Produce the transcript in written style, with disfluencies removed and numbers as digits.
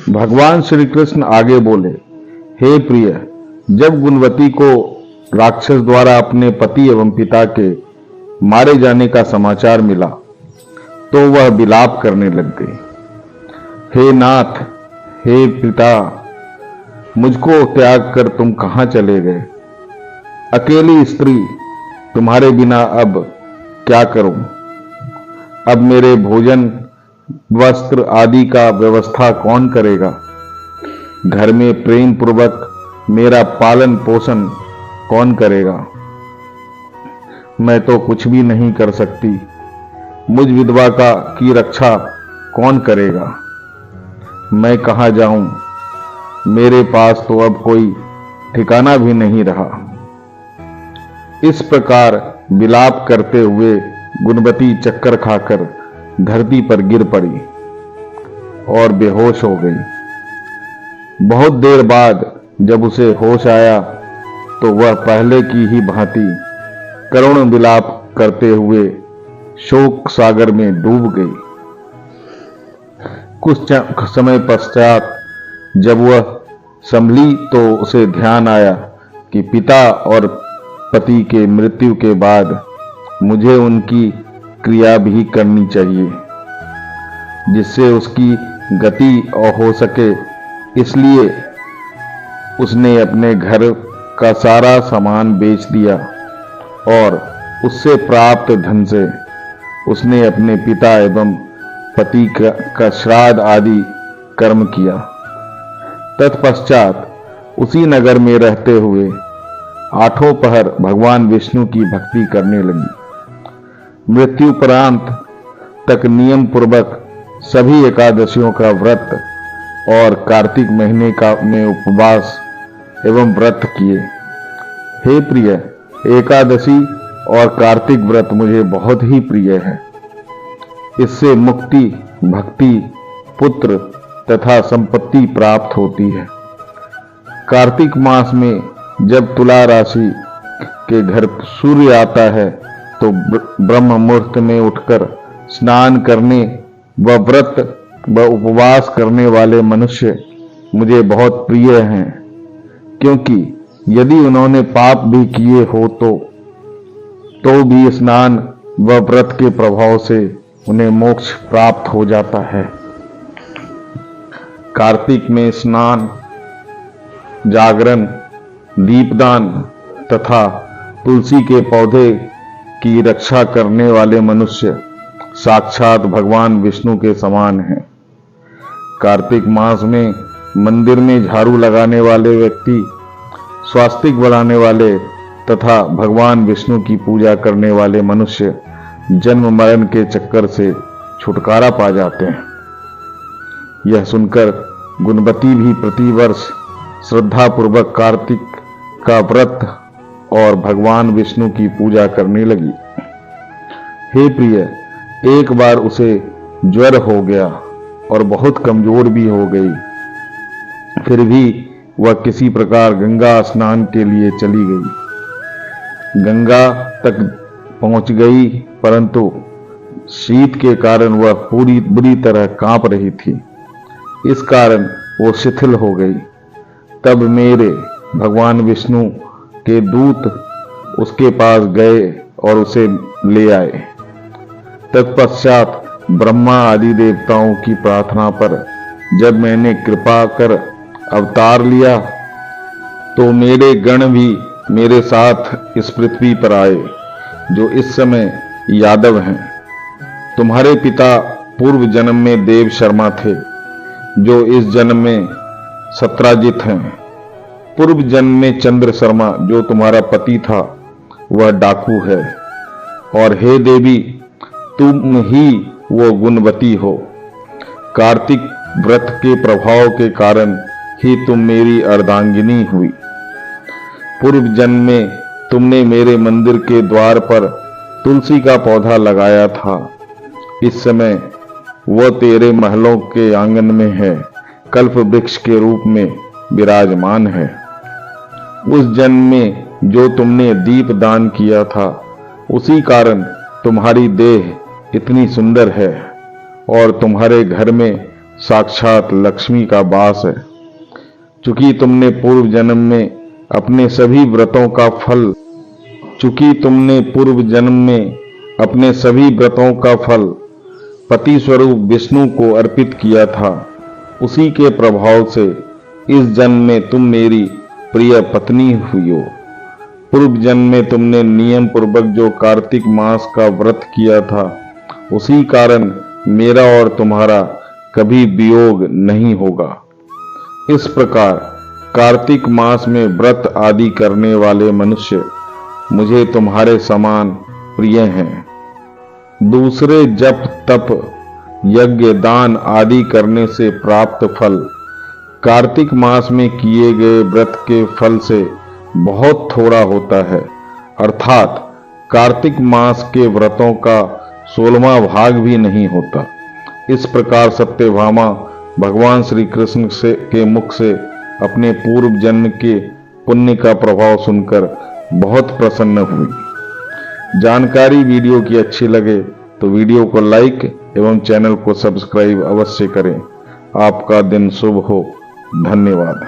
भगवान श्री कृष्ण आगे बोले, हे प्रिय, जब गुणवती को राक्षस द्वारा अपने पति एवं पिता के मारे जाने का समाचार मिला तो वह विलाप करने लग गई। हे नाथ, हे पिता, मुझको त्याग कर तुम कहां चले गए? अकेली स्त्री, तुम्हारे बिना अब क्या करूं? अब मेरे भोजन, वस्त्र आदि का व्यवस्था कौन करेगा? घर में प्रेम पूर्वक मेरा पालन पोषण कौन करेगा? मैं तो कुछ भी नहीं कर सकती। मुझ विधवा की रक्षा कौन करेगा? मैं कहां जाऊं? मेरे पास तो अब कोई ठिकाना भी नहीं रहा। इस प्रकार विलाप करते हुए गुणवती चक्कर खाकर धरती पर गिर पड़ी और बेहोश हो गई। बहुत देर बाद जब उसे होश आया तो वह पहले की ही भांति करुण विलाप करते हुए शोक सागर में डूब गई। कुछ समय पश्चात जब वह संभली तो उसे ध्यान आया कि पिता और पति के मृत्यु के बाद मुझे उनकी क्रिया भी करनी चाहिए, जिससे उसकी गति हो सके। इसलिए उसने अपने घर का सारा सामान बेच दिया और उससे प्राप्त धन से उसने अपने पिता एवं पति का श्राद्ध आदि कर्म किया। तत्पश्चात उसी नगर में रहते हुए 8 पहर भगवान विष्णु की भक्ति करने लगी। मृत्युपरांत तक नियम पूर्वक सभी एकादशियों का व्रत और कार्तिक महीने में उपवास एवं व्रत किए। हे प्रिय, एकादशी और कार्तिक व्रत मुझे बहुत ही प्रिय है। इससे मुक्ति, भक्ति, पुत्र तथा संपत्ति प्राप्त होती है। कार्तिक मास में जब तुला राशि के घर सूर्य आता है तो ब्रह्म मुहूर्त में उठकर स्नान करने व व्रत व उपवास करने वाले मनुष्य मुझे बहुत प्रिय हैं, क्योंकि यदि उन्होंने पाप भी किए हो तो भी स्नान व व्रत के प्रभाव से उन्हें मोक्ष प्राप्त हो जाता है। कार्तिक में स्नान, जागरण, दीपदान तथा तुलसी के पौधे की रक्षा करने वाले मनुष्य साक्षात भगवान विष्णु के समान हैं। कार्तिक मास में मंदिर में झाड़ू लगाने वाले व्यक्ति, स्वास्तिक बनाने वाले तथा भगवान विष्णु की पूजा करने वाले मनुष्य जन्म मरण के चक्कर से छुटकारा पा जाते हैं। यह सुनकर गुणवती भी प्रतिवर्ष श्रद्धापूर्वक कार्तिक का व्रत और भगवान विष्णु की पूजा करने लगी। हे प्रिय, एक बार उसे ज्वर हो गया और बहुत कमजोर भी हो गई। फिर भी वह किसी प्रकार गंगा स्नान के लिए चली गई। गंगा तक पहुंच गई, परंतु शीत के कारण वह बुरी तरह कांप रही थी। इस कारण वो शिथिल हो गई। तब मेरे भगवान विष्णु के दूत उसके पास गए और उसे ले आए। तत्पश्चात ब्रह्मा आदि देवताओं की प्रार्थना पर जब मैंने कृपा कर अवतार लिया तो मेरे गण भी मेरे साथ इस पृथ्वी पर आए, जो इस समय यादव हैं। तुम्हारे पिता पूर्व जन्म में देव शर्मा थे, जो इस जन्म में सत्राजित हैं। पूर्व जन्म में चंद्र शर्मा, जो तुम्हारा पति था, वह डाकू है। और हे देवी, तुम ही वो गुणवती हो। कार्तिक व्रत के प्रभाव के कारण ही तुम मेरी अर्धांगिनी हुई। पूर्व जन्म में तुमने मेरे मंदिर के द्वार पर तुलसी का पौधा लगाया था। इस समय वह तेरे महलों के आंगन में है, कल्प वृक्ष के रूप में विराजमान है। उस जन्म में जो तुमने दीप दान किया था, उसी कारण तुम्हारी देह इतनी सुंदर है और तुम्हारे घर में साक्षात लक्ष्मी का वास है। चूंकि तुमने पूर्व जन्म में अपने सभी व्रतों का फल पति स्वरूप विष्णु को अर्पित किया था, उसी के प्रभाव से इस जन्म में तुम मेरी प्रिय पत्नी हुई हो। पूर्व जन्म में तुमने नियम पूर्वक जो कार्तिक मास का व्रत किया था, उसी कारण मेरा और तुम्हारा कभी वियोग नहीं होगा। इस प्रकार कार्तिक मास में व्रत आदि करने वाले मनुष्य मुझे तुम्हारे समान प्रिय हैं। दूसरे जप तप यज्ञ दान आदि करने से प्राप्त फल कार्तिक मास में किए गए व्रत के फल से बहुत थोड़ा होता है, अर्थात कार्तिक मास के व्रतों का 16वां भाग भी नहीं होता। इस प्रकार सत्यभामा भगवान श्री कृष्ण के मुख से अपने पूर्व जन्म के पुण्य का प्रभाव सुनकर बहुत प्रसन्न हुई। जानकारी वीडियो की अच्छी लगे तो वीडियो को लाइक एवं चैनल को सब्सक्राइब अवश्य करें। आपका दिन शुभ हो। धन्यवाद।